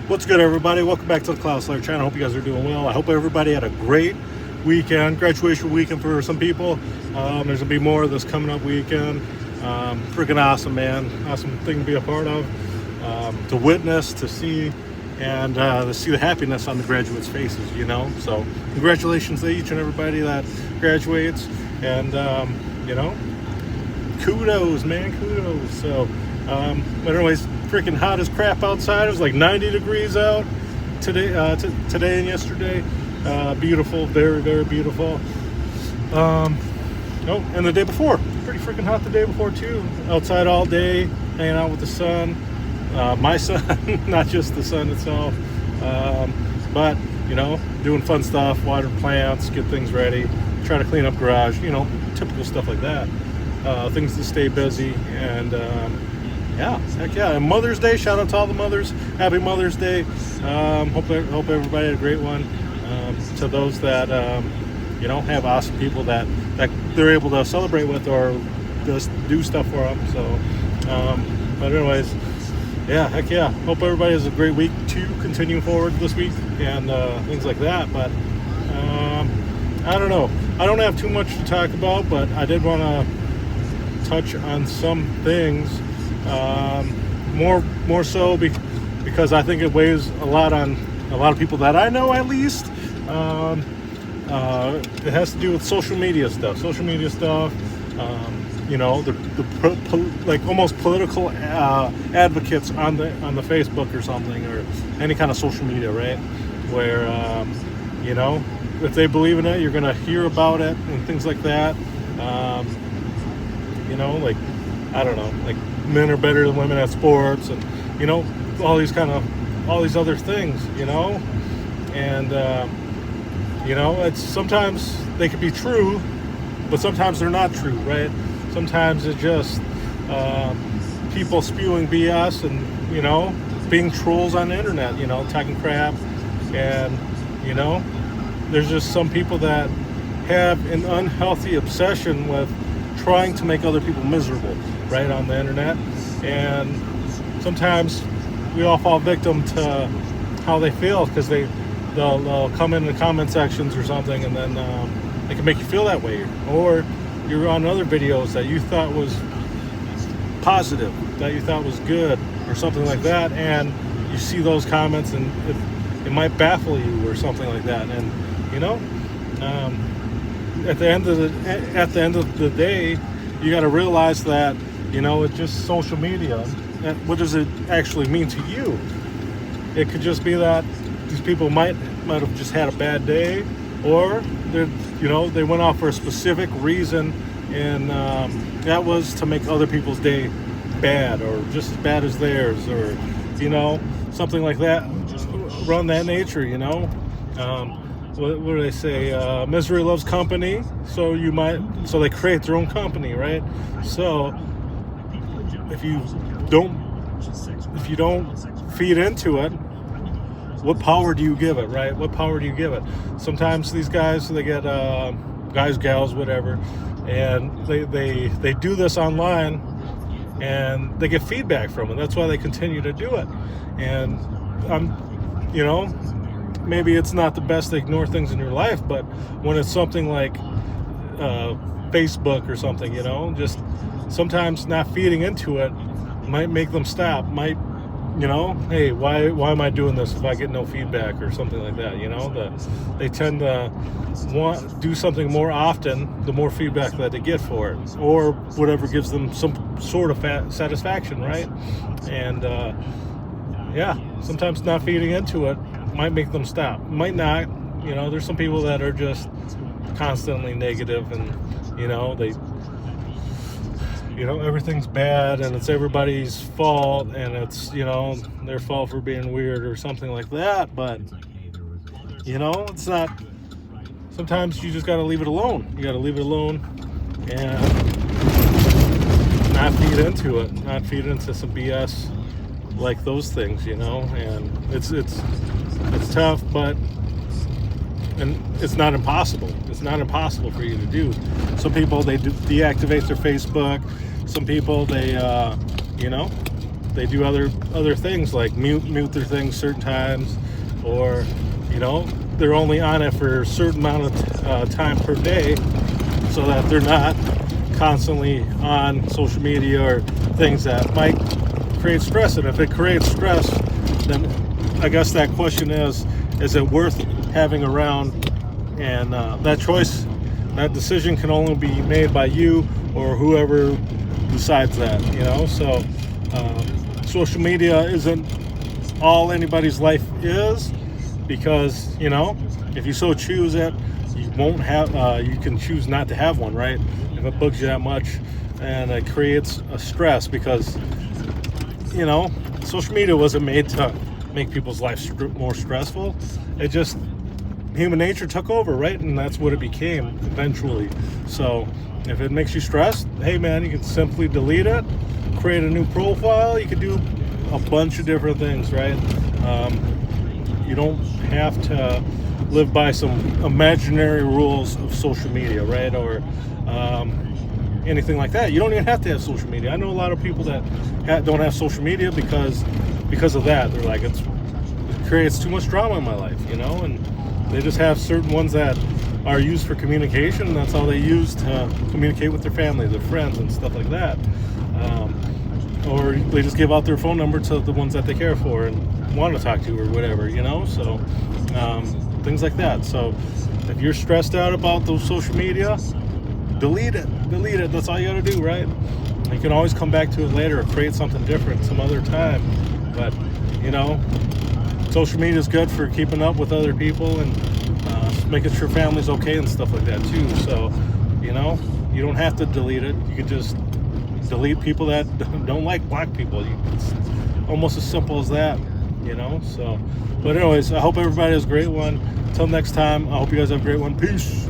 What's good, everybody? Welcome back to the Cloud Slayer channel. I hope you guys are doing well. I hope everybody had a great weekend, graduation weekend for some people. There's gonna be more of this coming up weekend. Freaking awesome, man. Awesome thing to be a part of, to witness, to see, and to see the happiness on the graduates' faces, you know? So congratulations to each and everybody that graduates, and, kudos, man, kudos. So, but anyways, freaking hot as crap outside. It was like 90 degrees out today, today and yesterday. Beautiful, very, very beautiful. And the day before, pretty freaking hot the day before too. Outside all day, hanging out with the sun. My son, not just the sun itself. But, doing fun stuff, water plants, get things ready, try to clean up garage, typical stuff like that. Things to stay busy, and heck yeah. And Mother's Day, shout out to all the mothers. Happy Mother's Day. Hope everybody had a great one. To those that have awesome people that they're able to celebrate with or just do stuff for them. So, but anyways, heck yeah. Hope everybody has a great week to continue forward this week and things like that. But I don't know. I don't have too much to talk about, but I did want to touch on some things. More so because I think it weighs a lot on a lot of people that I know, at least. It has to do with social media stuff. Like almost political advocates on the Facebook or something, or any kind of social media, right? Where if they believe in it, you're gonna hear about it and things like that. Like, I don't know, like men are better than women at sports, and all these other things, and it's sometimes they could be true, but sometimes they're not true, right? Sometimes it's just people spewing BS and being trolls on the internet, talking crap, and there's just some people that have an unhealthy obsession with trying to make other people miserable, right, on the internet. And sometimes we all fall victim to how they feel, because they'll come in the comment sections or something, and then they can make you feel that way. Or you're on other videos that you thought was positive, that you thought was good, or something like that, and you see those comments, and it might baffle you or something like that. And at the end of the day, you got to realize that it's just social media. And what does it actually mean to you? It could just be that these people might have just had a bad day, or they went off for a specific reason, and that was to make other people's day bad, or just as bad as theirs, or something like that, around that nature. What do they say? Misery loves company, so they create their own company, right? So if you don't feed into it, what power do you give it, right? What power do you give it? Sometimes these guys, they get guys, gals, whatever, and they do this online, and they get feedback from it. That's why they continue to do it. And maybe it's not the best to ignore things in your life, but when it's something like Facebook or something, just sometimes not feeding into it might make them stop. Might, hey, why am I doing this if I get no feedback, or something like that? They tend to do something more often the more feedback that they get for it, or whatever gives them some sort of satisfaction, right? And sometimes not feeding into it might make them stop. Might not. There's some people that are just constantly negative, and they everything's bad, and it's everybody's fault, and it's their fault for being weird or something like that. But it's not. Sometimes you just got to leave it alone. You got to leave it alone and not feed into it, not feed into some BS like those things, and it's tough, but it's not impossible. It's not impossible for you to do. Some people, they deactivate their Facebook. Some people, they they do other things like mute their things certain times, or they're only on it for a certain amount of time per day, so that they're not constantly on social media or things that might create stress. And if it creates stress, then I guess that question is it worth having around? And that decision can only be made by you or whoever decides that. So social media isn't all anybody's life is, because if you so choose it, you won't have you can choose not to have one, right? If it bugs you that much, and it creates a stress, because social media wasn't made to make people's lives more stressful. It just, human nature took over, right? And that's what it became eventually. So if it makes you stressed, hey man, you can simply delete it, create a new profile. You can do a bunch of different things, right? You don't have to live by some imaginary rules of social media, right? Or anything like that. You don't even have to have social media. I know a lot of people that don't have social media because of that. They're like, it creates too much drama in my life, and they just have certain ones that are used for communication, and that's all they use to communicate with their family, their friends, and stuff like that. Or they just give out their phone number to the ones that they care for and want to talk to, or whatever, so things like that. So if you're stressed out about those social media, delete it. That's all you gotta do, right? You can always come back to it later or create something different some other time. But social media is good for keeping up with other people and making sure family's okay and stuff like that too. So you don't have to delete it. You can just delete people that don't like black people. It's almost as simple as that. So but anyways, I hope everybody has a great one. Until next time, I hope you guys have a great one. Peace.